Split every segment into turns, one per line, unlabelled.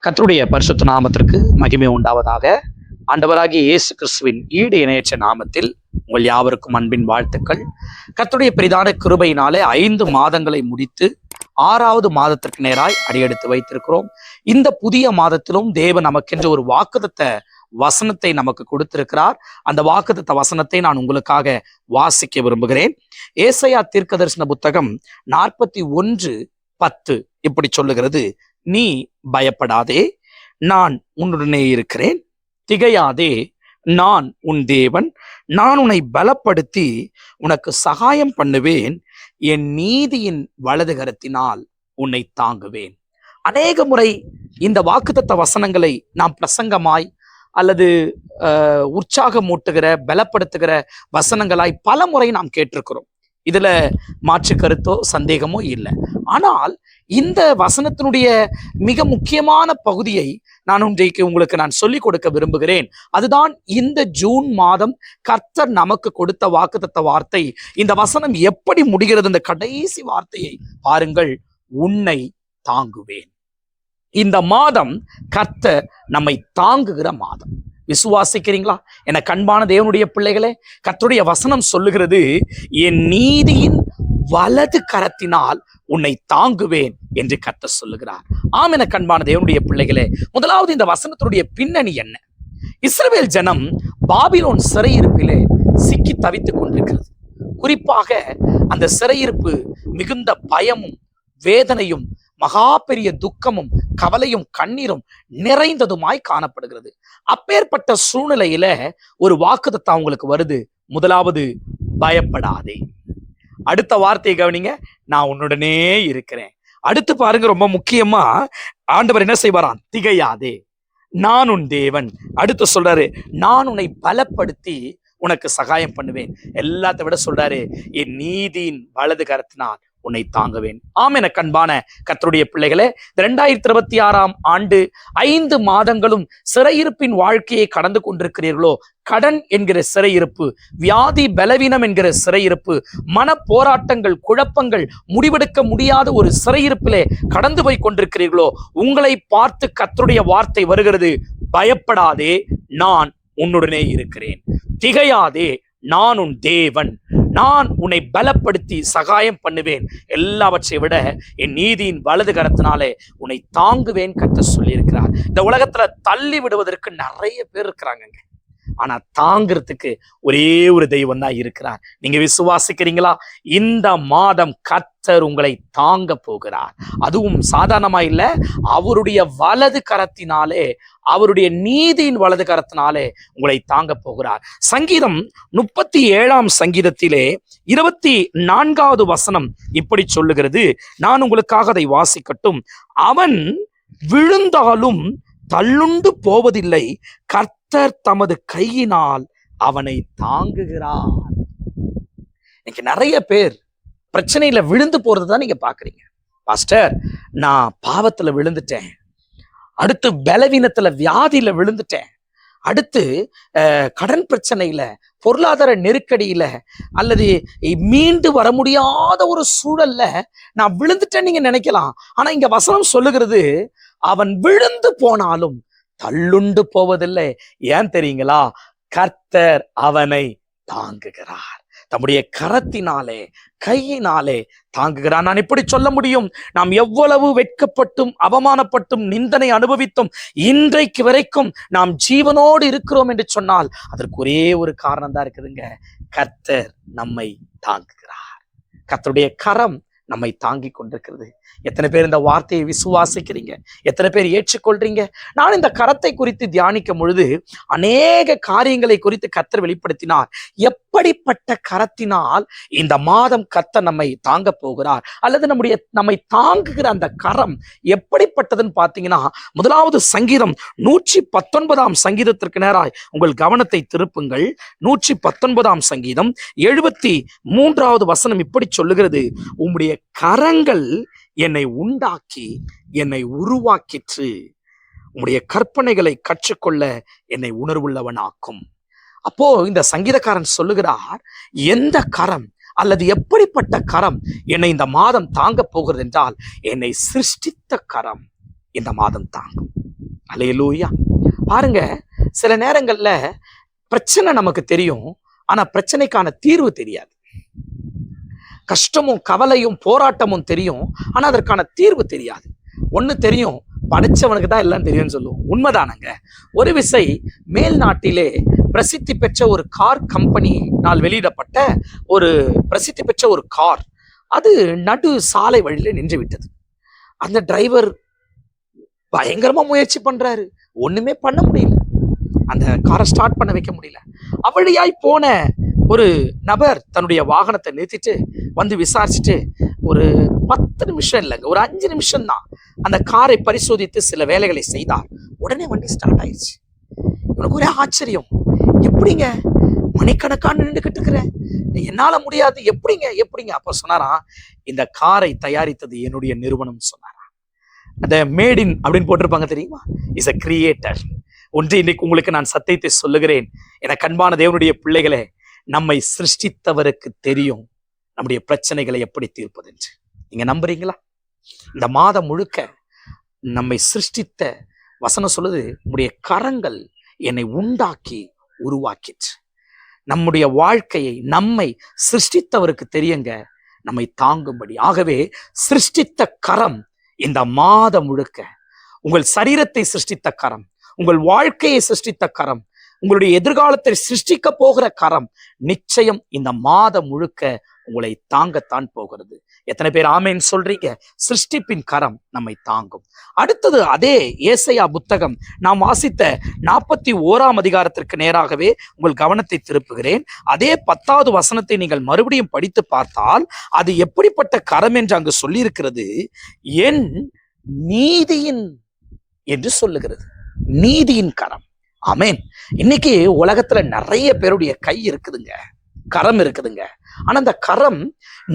கர்த்தருடைய பரிசுத்த நாமத்திற்கு மகிமை உண்டாவதாக. ஆண்டவராகிய இயேசு கிறிஸ்துவின் ஈடு இணையற்ற நாமத்தில் உங்கள் யாவருக்கும் அன்பின் வாழ்த்துக்கள். கர்த்தருடைய பெரிதான கிருபையினாலே 5 மாதங்களை முடித்து 6வது மாதத்திற்கு நேராய் அடியெடுத்து வைத்திருக்கிறோம். இந்த புதிய மாதத்திலும் தேவன் நமக்கென்று ஒரு வாக்குத்தத்த வசனத்தை நமக்கு கொடுத்திருக்கிறார். அந்த வாக்குத்தத்த வசனத்தை நான் உங்களுக்காக வாசிக்க விரும்புகிறேன். ஏசாயா தீர்க்கதரிசன புத்தகம் 41:10 இப்படி சொல்லுகிறது: நீ பயப்படாதே, நான் உன்னுடனே இருக்கிறேன். திகையாதே, நான் உன் தேவன். நான் உன்னை பலப்படுத்தி உனக்கு சகாயம் பண்ணுவேன். என் நீதியின் வலது கரத்தினால் உன்னை தாங்குவேன். அநேக முறை இந்த வாக்குத்தத்த வசனங்களை நாம் பிரசங்கமாய் அல்லது உற்சாகமூட்டுகிற பலப்படுத்துகிற வசனங்களாய் பல முறை நாம் கேட்டிருக்கிறோம். இதுல மாற்று கருத்தோ சந்தேகமோ இல்லை. ஆனால் இந்த வசனத்தினுடைய மிக முக்கியமான பகுதியை நான் இன்றைக்கு உங்களுக்கு சொல்லிக் கொடுக்க விரும்புகிறேன். அதுதான் இந்த ஜூன் மாதம் கர்த்தர் நமக்கு கொடுத்த வாக்குத்தத்த வார்த்தை. இந்த வசனம் எப்படி முடிகிறது? இந்த கடைசி வார்த்தையை பாருங்கள்: உன்னை தாங்குவேன். இந்த மாதம் கர்த்தர் நம்மை தாங்குகிற மாதம். விசுவாசிக்கிறீங்களா? என கண்பான தேவனுடைய பிள்ளைகளே, கர்த்தருடைய வசனம் சொல்லுகிறது: என் நீதியின் வலது கரத்தினால் உன்னை தாங்குவேன் என்று கர்த்தர் சொல்லுகிறார். ஆம், என கண்பான தேவனுடைய பிள்ளைகளே, முதலாவது இந்த வசனத்தினுடைய பின்னணி என்ன? இஸ்ரவேல் ஜனம் பாபிலோன் சிறையிருப்பிலே சிக்கி தவித்துக் கொண்டிருக்கிறது. குறிப்பாக அந்த சிறையிருப்பு மிகுந்த பயமும் வேதனையும் மகா பெரிய துக்கமும் கவலையும் கண்ணீரும் நிறைந்ததுமாய் காணப்படுகிறது. அப்பேற்பட்ட சூழ்நிலையில ஒரு வாக்குத்தத்தம் அவங்களுக்கு வருது. முதலாவது, பயப்படாதே. அடுத்த வார்த்தையை கவனிங்க: நான் உன்னுடனே இருக்கிறேன். அடுத்து பாருங்க, ரொம்ப முக்கியமா ஆண்டவர் என்ன செய்வாராம்? திகையாதே, நான் உன் தேவன். அடுத்து சொல்றாரு: நான் உன்னை பலப்படுத்தி உனக்கு சகாயம் பண்ணுவேன். எல்லாத்தை விட சொல்றாரு: என் நீதியின் வலது கரத்தினால் உன்னை தாங்குவேன். ஆம், என கண்பான கர்த்தருடைய பிள்ளைகளே, 2026ஆம் ஆண்டு 5 மாதங்களும் சிறையிருப்பின் வாழ்க்கையை கடந்து கொண்டிருக்கிறீர்களோ? கடன் என்கிற சிறையிருப்பு, வியாதி பலவீனம் என்கிற சிறையிருப்பு, மன போராட்டங்கள், குழப்பங்கள், முடிவெடுக்க முடியாத ஒரு சிறையிருப்பிலே கடந்து போய் கொண்டிருக்கிறீர்களோ? உங்களை பார்த்து கர்த்தருடைய வார்த்தை வருகிறது: பயப்படாதே, நான் உன்னுடனே இருக்கிறேன். திகையாதே, நான் உன் தேவன். நான் உன்னை பலப்படுத்தி சகாயம் பண்ணுவேன். எல்லாவற்றை விட என் நீதியின் வலது கரத்தினாலே உன்னை தாங்குவேன் கர்த்தர் சொல்லியிருக்கிறார். இந்த உலகத்துல தள்ளி விடுவதற்கு நிறைய பேர் இருக்கிறாங்க, ஆனா தாங்கிறதுக்கு ஒரே ஒரு தெய்வம் தான் இருக்கிறார். நீங்க விசுவாசிக்கிறீங்களா? இந்த மாதம் கர்த்தர் உங்களை தாங்க போகிறார். அதுவும் சாதாரணமா இல்ல, அவருடைய வலது கரத்தினாலே, அவருடைய நீதியின் வலது கரத்தினாலே உங்களை தாங்க போகிறார். சங்கீதம் 37ஆம் சங்கீதத்திலே 24வது வசனம் இப்படி சொல்லுகிறது. நான் உங்களுக்காக அதை வாசிக்கட்டும். அவன் விழுந்தாலும் தள்ளுண்டு போவதில்லை, கர்த்தர் தமது கையினால் அவனை தாங்குகிறார். இன்னைக்கு நிறைய பேர் பிரச்சனையில விழுந்து போறதுதான் நீங்க பாக்குறீங்க. பாஸ்டர், நான் பாவத்துல விழுந்துட்டேன், அடுத்து பலவீனத்துல வியாதியில விழுந்துட்டேன், அடுத்து கடன் பிரச்சனையில, பொருளாதார நெருக்கடியில, அல்லது மீண்டு வர முடியாத ஒரு சூழல்ல நான் விழுந்துட்டேன்னு நீங்க நினைக்கலாம். ஆனா இங்க வசனம் சொல்லுகிறது: அவன் விழுந்து போனாலும் தள்ளுண்டு போவதில்லை. ஏன் தெரியுங்களா? கர்த்தர் அவனை தாங்குகிறார். தம்முடைய கரத்தினாலே, கையினாலே தாங்குகிறார். நான் இப்படி சொல்ல முடியும்: நாம் எவ்வளவு வெட்கப்பட்டும் அவமானப்பட்டும் நிந்தனை அனுபவித்தும் இன்றைக்கு வரைக்கும் நாம் ஜீவனோடு இருக்கிறோம் என்று சொன்னால் அதற்கு ஒரே ஒரு காரணம் தான் இருக்குதுங்க: கர்த்தர் நம்மை தாங்குகிறார். கர்த்தருடைய கரம் நம்மை தாங்கி கொண்டிருக்கிறது. எத்தனை பேர் இந்த வார்த்தையை விசுவாசிக்கிறீங்க? எத்தனை பேர் ஏற்றுக்கொள்றீங்க? நான் இந்த கரத்தை குறித்து தியானிக்கும் பொழுது அநேக காரியங்களை குறித்து கர்த்தர் வெளிப்படுத்தினார். எப்படிப்பட்ட கரத்தினால் இந்த மாதம் கர்த்தர் நம்மை தாங்க போகிறார், அல்லது நம்மை தாங்குகிற அந்த கரம் எப்படிப்பட்டதுன்னு பார்த்தீங்கன்னா, முதலாவது சங்கீதம் 119ஆம் சங்கீதத்திற்கு நேராய் உங்கள் கவனத்தை திருப்புங்கள். 119ஆம் சங்கீதம் 73வது வசனம் இப்படி சொல்லுகிறது: உம்முடைய கரங்கள் என்னை உண்டாக்கி என்னை உருவாக்கிற்று, உம்முடைய கற்பனைகளை கற்றுக்கொள்ள என்னை உணர்வுள்ளவனாக்கும். அப்போ இந்த சங்கீதக்காரன் சொல்லுகிறார், எந்த கரம் அல்லது எப்படிப்பட்ட கரம் என்னை இந்த மாதம் தாங்க போகிறது என்றால், என்னை சிருஷ்டித்த கரம் இந்த மாதம் தாங்கும். அல்லேலூயா. பாருங்க, சில நேரங்கள்ல பிரச்சனை நமக்கு தெரியும், ஆனா பிரச்சனைக்கான தீர்வு தெரியாது. கஷ்டமும் கவலையும் போராட்டமும் தெரியும், ஆனா அதற்கான தீர்வு தெரியாது. ஒண்ணு தெரியும், படிச்சவனுக்கு தான் எல்லாம் தெரியும்னு சொல்லுவோம். உண்மைதானங்க. ஒரு விசை மேல் நாட்டிலே பிரசித்தி பெற்ற ஒரு கார் கம்பெனினால் வெளியிடப்பட்ட ஒரு பிரசித்தி பெற்ற ஒரு கார், அது நடு சாலை வழியில நின்று விட்டது. அந்த டிரைவர் பயங்கரமா முயற்சி பண்றாரு, ஒண்ணுமே பண்ண முடியல. அந்த காரை ஸ்டார்ட் பண்ண வைக்க முடியல. அவழியாய் போன ஒரு நபர் தன்னுடைய வாகனத்தை நிறுத்திட்டு வந்து விசாரிச்சுட்டு, ஒரு 10 நிமிஷம் இல்லைங்க, ஒரு 5 நிமிஷம் தான் அந்த காரை பரிசோதித்து சில வேலைகளை செய்தார். உடனே வண்டி ஸ்டார்ட் ஆயிடுச்சு. இவனுக்கு ஒரே ஆச்சரியம், எப்படிங்க மணிக்கணக்கான நின்றுகிட்டு இருக்கிறேன், என்னால முடியாது, எப்படிங்க எப்படிங்க? அப்ப சொன்னாராம், இந்த காரை தயாரித்தது என்னுடைய நிறுவனம் சொன்னாராம். அந்த மேட் இன் அப்படின்னு போட்டிருப்பாங்க தெரியுமா, இஸ் அ கிரியேட்டர். ஒன்று இன்னைக்கு உங்களுக்கு நான் சத்தியத்தை சொல்லுகிறேன், எனக்கு அன்பான தேவனுடைய பிள்ளைகளே, நம்மை சிருஷ்டித்தவருக்கு தெரியும் நம்முடைய பிரச்சனைகளை எப்படி தீர்ப்பது என்று. நீங்க நம்புறீங்களா? இந்த மாதம் முழுக்க நம்மை சிருஷ்டித்த வசனம் சொல்லுது, நம்முடைய கரங்கள் என்னை உண்டாக்கி உருவாக்கிற்று. நம்முடைய வாழ்க்கையை நம்மை சிருஷ்டித்தவருக்கு தெரியுங்க, நம்மை தாங்கும்படி. ஆகவே சிருஷ்டித்த கரம் இந்த மாதம் முழுக்க, உங்கள் சரீரத்தை சிருஷ்டித்த கரம், உங்கள் வாழ்க்கையை சிருஷ்டித்த கரம், உங்களுடைய எதிர்காலத்தை சிருஷ்டிக்க போகிற கரம் நிச்சயம் இந்த மாதம் முழுக்க உங்களை தாங்கத்தான் போகிறது. எத்தனை பேர் ஆமேன் சொல்றீங்க? சிருஷ்டிப்பின் கரம் நம்மை தாங்கும். அடுத்தது அதே ஏசாயா புத்தகம் நாம் வாசித்த 41ஆம் அதிகாரத்திற்கு நேராகவே உங்கள் கவனத்தை திருப்புகிறேன். அதே 10வது வசனத்தை நீங்கள் மறுபடியும் படித்து பார்த்தால் அது எப்படிப்பட்ட கரம் என்று அங்கு சொல்லியிருக்கிறது, என் நீதியின் என்று சொல்லுகிறது. நீதியின் கரம். ஆமேன். இன்னைக்கு உலகத்துல நிறைய பேருடைய கை இருக்குதுங்க, கரம் இருக்குதுங்க. ஆனா அந்த கரம்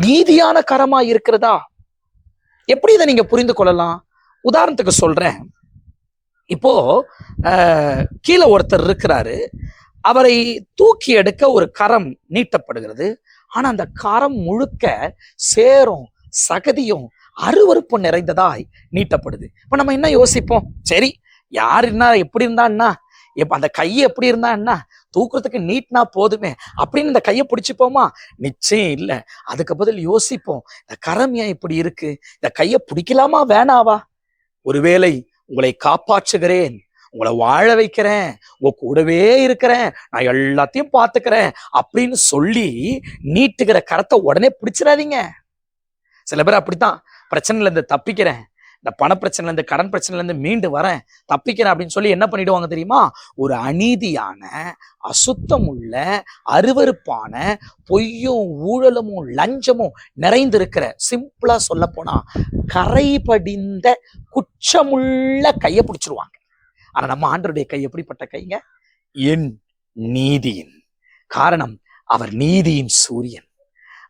நீதியான கரமா இருக்கிறதா? எப்படி இதை நீங்க புரிந்து கொள்ளலாம்? உதாரணத்துக்கு சொல்றேன். இப்போ கீழே ஒருத்தர் இருக்கிறாரு, அவரை தூக்கி எடுக்க ஒரு கரம் நீட்டப்படுகிறது. ஆனா அந்த கரம் முழுக்க சேரும் சகதியும் அருவருப்பு நிறைந்ததாய் நீட்டப்படுது. இப்ப நம்ம என்ன யோசிப்போம்? சரி, யார் என்ன எப்படி இருந்தான்னா, இப்ப அந்த கையை எப்படி இருந்தான்னா, தூக்குறதுக்கு நீட்னா போதுமே அப்படின்னு இந்த கையை பிடிச்சிப்போமா? நிச்சயம் இல்லை. அதுக்கு பதில் யோசிப்போம், இந்த கரம் ஏன் இப்படி இருக்கு, இந்த கையை பிடிக்கலாமா வேணாவா? ஒருவேளை உங்களை காப்பாற்றுகிறேன், உங்களை வாழ வைக்கிறேன், உங்க கூடவே இருக்கிறேன், நான் எல்லாத்தையும் பார்த்துக்கிறேன் அப்படின்னு சொல்லி நீட்டுகிற கரத்தை உடனே பிடிச்சிடாதீங்க. சில பேர் அப்படித்தான், பிரச்சனைல இருந்து தப்பிக்கிறேன், இந்த பண பிரச்சனைல இருந்து கடன் பிரச்சனைல இருந்து மீண்டு வரேன், தப்பிக்கிறேன் அப்படின்னு சொல்லி என்ன பண்ணிடுவாங்க தெரியுமா? ஒரு அநீதியான, அசுத்தம் உள்ள, அருவருப்பான, பொய்யும் ஊழலமும் லஞ்சமும் நிறைந்திருக்கிற, சிம்பிளா சொல்ல போனா கரை படிந்த குற்றமுள்ள கையை பிடிச்சிருவாங்க. ஆனா நம்ம ஆண்டவருடைய கை எப்படிப்பட்ட கைங்க? என் நீதியின். காரணம், அவர் நீதியின் சூரியன்,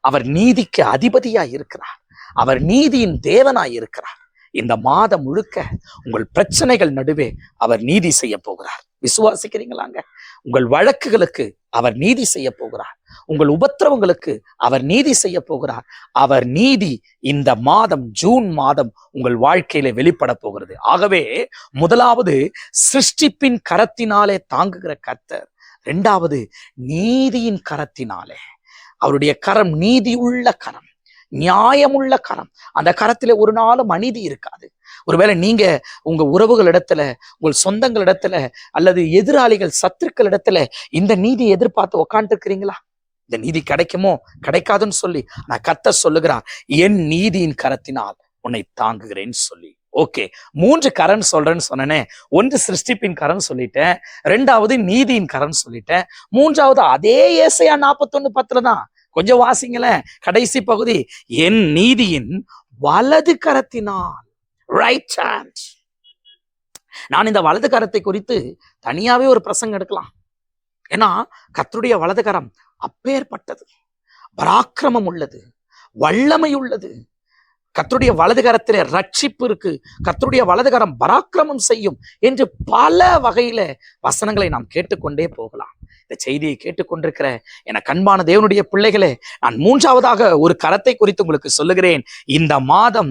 அவர் நீதிக்கு அதிபதியாய் இருக்கிறார், அவர் நீதியின் தேவனாய் இருக்கிறார். இந்த மாதம் முழுக்க உங்கள் பிரச்சனைகள் நடுவே அவர் நீதி செய்ய போகிறார். விசுவாசிக்கிறீங்களாங்க? உங்கள் வழக்குகளுக்கு அவர் நீதி செய்ய போகிறார், உங்கள் உபத்திரவங்களுக்கு அவர் நீதி செய்ய போகிறார். அவர் நீதி இந்த மாதம், ஜூன் மாதம் உங்கள் வாழ்க்கையில வெளிப்பட போகிறது. ஆகவே முதலாவது சிருஷ்டிப்பின் கரத்தினாலே தாங்குகிற கர்த்தர், இரண்டாவது நீதியின் கரத்தினாலே. அவருடைய கரம் நீதி உள்ள கரம், நியாயமுள்ள கரம். அந்த கரத்துல ஒரு நாளும் அநீதி இருக்காது. ஒருவேளை நீங்க உங்க உறவுகள் இடத்துல, உங்கள் சொந்தங்கள் இடத்துல, அல்லது எதிராளிகள் சத்துருக்கள் இடத்துல இந்த நீதி எதிர்பார்த்து உக்காண்டு இருக்கிறீங்களா? இந்த நீதி கிடைக்குமோ கிடைக்காதுன்னு சொல்லி நான் கர்த்தர் சொல்லுகிறார், என் நீதியின் கரத்தினால் உன்னை தாங்குகிறேன்னு சொல்லி. ஓகே, 3 கரம் சொல்றேன்னு சொன்னேனே. ஒன்று சிருஷ்டிப்பின் கரம் சொல்லிட்டேன், ரெண்டாவது நீதியின் கரம் சொல்லிட்டேன், மூன்றாவது அதே ஏசாயா 41:10 தான். கொஞ்சம் வாசிங்களேன் கடைசி பகுதி, என் நீதியின் வலது கரத்தினால், ரைட் ஹேண்ட். நான் இந்த வலது கரத்தை குறித்து தனியாவே ஒரு பிரசங்கம் எடுக்கலாம். ஏன்னா கர்த்தருடைய வலது கரம் அப்பேற்பட்டது, பராக்கிரமம் உள்ளது, வல்லமை உள்ளது. கர்த்தருடைய வலது கரத்திலே ரட்சிப்பு இருக்கு, கர்த்தருடைய வலது கரம் பராக்கிரமம் செய்யும் என்று பல வகையில வசனங்களை நாம் கேட்டுக்கொண்டே போகலாம். இந்த செய்தியை கேட்டுக்கொண்டிருக்கிற என கண்பான தேவனுடைய பிள்ளைகளே, நான் மூன்றாவதாக ஒரு கரத்தை குறித்து உங்களுக்கு சொல்லுகிறேன். இந்த மாதம்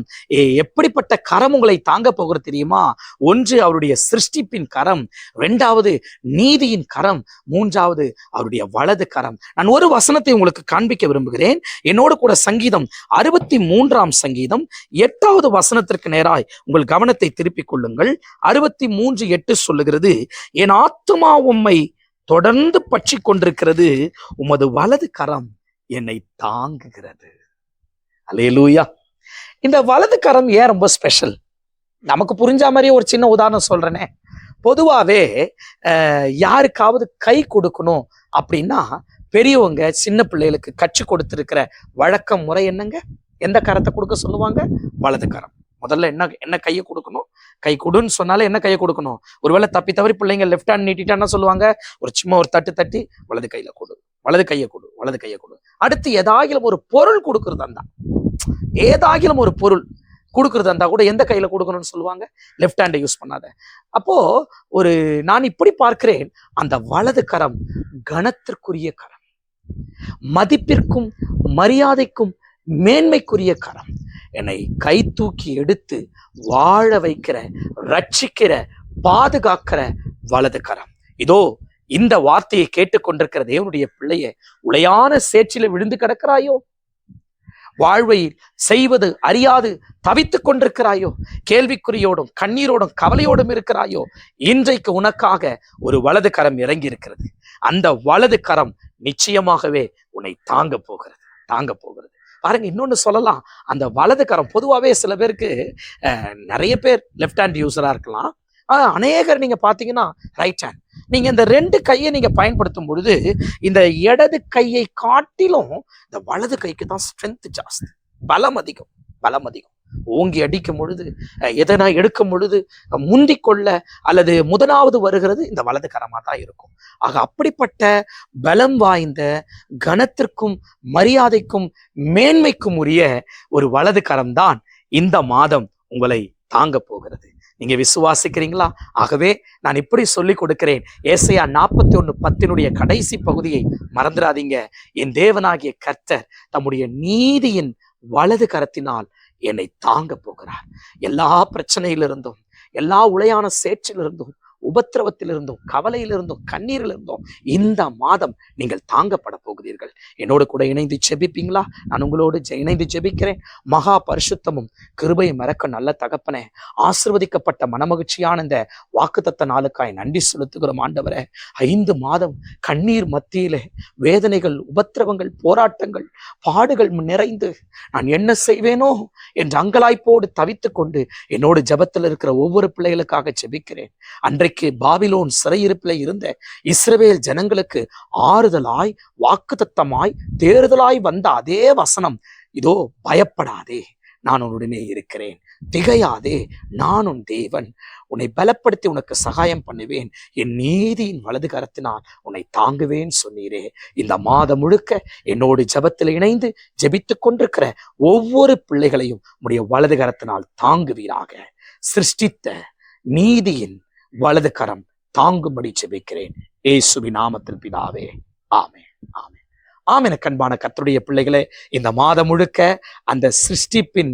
எப்படிப்பட்ட கரம் உங்களை தாங்க போகிறது தெரியுமா? ஒன்று அவருடைய சிருஷ்டிப்பின் கரம், இரண்டாவது நீதியின் கரம், மூன்றாவது அவருடைய வலது கரம். நான் ஒரு வசனத்தை உங்களுக்கு காண்பிக்க விரும்புகிறேன். என்னோடு கூட சங்கீதம் 63 சங்கீதம் 8வது வசனத்திற்கு நேராய் உங்கள் கவனத்தை திருப்பிக் கொள்ளுங்கள். 63:8 சொல்லுகிறது, என் ஆத்துமா உம்மை தொடர்ந்து பற்றி கொண்டிருக்கிறது, உமது வலது கரம் என்னை தாங்குகிறது. அல்லேலூயா. இந்த வலது கரம் ஏன் ரொம்ப ஸ்பெஷல்? நமக்கு புரிஞ்ச மாதிரியே ஒரு சின்ன உதாரணம் சொல்றேனே. பொதுவாவே யாருக்காவது கை கொடுக்கணும் அப்படின்னா பெரியவங்க சின்ன பிள்ளைகளுக்கு கற்றுக் கொடுத்திருக்கிற வழக்கம் முறை என்னங்க? எந்த கரத்தை கொடுக்க சொல்லுவாங்க? வலது கரம். முதல்ல என்ன கையை கொடுக்கணும்? கை கொடுன்னு சொன்னாலே என்ன கையை கொடுக்கணும்? ஒருவேளை தப்பி தவறி பிள்ளைங்க லெஃப்ட் ஹேண்ட் நீட்டிட்டா என்ன சொல்லுவாங்க? சும்மா ஒரு தட்டு தட்டி வலது கையில கொடு, வலது கையை கொடு, வலது கையை கொடு. அடுத்து ஏதாகிலும் ஒரு பொருள் கொடுக்கறது இருந்தா, ஏதாகிலும் ஒரு பொருள் கொடுக்கறது இருந்தா கூட எந்த கையில கொடுக்கணும்னு சொல்லுவாங்க? லெஃப்ட் ஹேண்டை யூஸ் பண்ணாத. அப்போ நான் இப்படி பார்க்கிறேன், அந்த வலது கரம் கனத்திற்குரிய கரம், மதிப்பிற்கும் மரியாதைக்கும் மேன்மைக்குரிய கரம். என்னை கை தூக்கி எடுத்து வாழ வைக்கிற, ரட்சிக்கிற, பாதுகாக்கிற வலது கரம். இதோ இந்த வார்த்தையை கேட்டுக்கொண்டிருக்கிற தேவனுடைய பிள்ளைய, உளையான சேற்றில விழுந்து கிடக்கிறாயோ? வாழ்வை செய்வது அறியாது தவித்துக் கொண்டிருக்கிறாயோ? கேள்விக்குறியோடும் கண்ணீரோடும் கவலையோடும் இருக்கிறாயோ? இன்றைக்கு உனக்காக ஒரு வலது கரம் இறங்கி இருக்கிறது. அந்த வலது கரம் நிச்சயமாகவே உன்னை தாங்க போகிறது. பாருங்க, இன்னொன்னு சொல்லலாம். அந்த வலது கரம் பொதுவாகவே சில பேருக்கு, நிறைய பேர் லெஃப்ட் ஹேண்ட் யூஸரா இருக்கலாம், அநேகர் நீங்க பாத்தீங்கன்னா ரைட் ஹேண்ட். நீங்க இந்த 2 கையை நீங்க பயன்படுத்தும் பொழுது இந்த இடது கையை காட்டிலும் இந்த வலது கைக்கு தான் ஸ்ட்ரென்த் ஜாஸ்தி, பலம் அதிகம். ஓங்கி அடிக்கும் பொழுது, எதனா எடுக்கும் பொழுது முந்திக்கொள்ள அல்லது முதலாவது வருகிறது இந்த வலது கரமா தான் இருக்கும். ஆக அப்படிப்பட்ட பலம் வாய்ந்த, கனத்திற்கும் மரியாதைக்கும் மேன்மைக்கும் உரிய ஒரு வலது கரம் தான் இந்த மாதம் உங்களை தாங்க போகிறது. நீங்க விசுவாசிக்கிறீங்களா? ஆகவே நான் இப்படி சொல்லி கொடுக்கிறேன். ஏசாயா 41:10 கடைசி பகுதியை மறந்துடாதீங்க. என் தேவனாகிய கர்த்தர் தம்முடைய நீதியின் வலது கரத்தினால் என்னை தாங்க போகிறார். எல்லா பிரச்சனையிலிருந்தும், எல்லா உளையான சேற்றிலிருந்தும், உபத்திரவத்திலிருந்தும், கவலையிலிருந்தும், கண்ணீரிலிருந்தும் இந்த மாதம் நீங்கள் தாங்கப்பட போகிறீர்கள். என்னோடு கூட இணைந்து ஜெபிப்பீங்களா? நான் உங்களோடு இணைந்து ஜெபிக்கிறேன். மகா பரிசுத்தமும் கிருபையும் மறக்க நல்ல தகப்பனே, ஆசீர்வதிக்கப்பட்ட மனமகிழ்ச்சியான இந்த வாக்குத்தத்த நாளுக்காய் நன்றி செலுத்துகிறோம் ஆண்டவரே. 5 மாதம் கண்ணீர் மத்தியிலே வேதனைகள், உபத்திரவங்கள், போராட்டங்கள், பாடுகள் நிறைந்து நான் என்ன செய்வேனோ என்று அங்கலாய்ப்போடு தவித்துக் கொண்டு என்னோடு ஜெபத்தில் இருக்கிற ஒவ்வொரு பிள்ளைகளுக்காக ஜெபிக்கிறேன். அன்றைக்கு பாபிலோன் சிறையிருப்பில் இருந்த இஸ்ரவேல் ஜனங்களுக்கு ஆறுதலாய், வாக்குத்தத்தமாய், தேறுதலாய் வந்த அதே வசனம், இதோ பயப்படாதே, நான் உன்னுடனே இருக்கிறேன், திகையாதே, நான் உன் தேவன், உன்னை பலப்படுத்தி உனக்கு சகாயம் பண்ணுவேன், என் நீதியின் வலது கரத்தினால் உன்னை தாங்குவேன் சொன்னீரே. இந்த மாதம் முழுக்க என்னோடு ஜெபத்தில் இணைந்து ஜெபித்துக் கொண்டிருக்கிற ஒவ்வொரு பிள்ளைகளையும் உடைய வலது கரத்தினால் தாங்குவீராக. சிருஷ்டித்த நீதியின் வலது கரம் தாங்கும்படி ஜெபிக்கிறேன் இயேசுவின் நாமத்தில் பிதாவே. ஆமென், ஆமென், ஆமென். கண்பான கர்த்தருடைய பிள்ளைகளே, இந்த மாதம் முழுக்க அந்த சிருஷ்டிப்பின்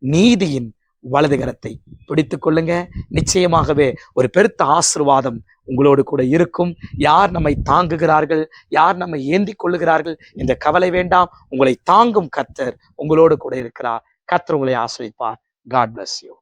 நீதியின் வலது கரத்தை பிடித்துக் கொள்ளுங்க. நிச்சயமாகவே ஒரு பெருத்த ஆசீர்வாதம் உங்களோடு கூட இருக்கும். யார் நம்மை தாங்குகிறார்கள், யார் நம்மை ஏந்தி கொள்ளுகிறார்கள் என்ற கவலை வேண்டாம். உங்களை தாங்கும் கர்த்தர் உங்களோடு கூட இருக்கிறார். கர்த்தர் உங்களை ஆசீர்வதிப்பார். God bless you.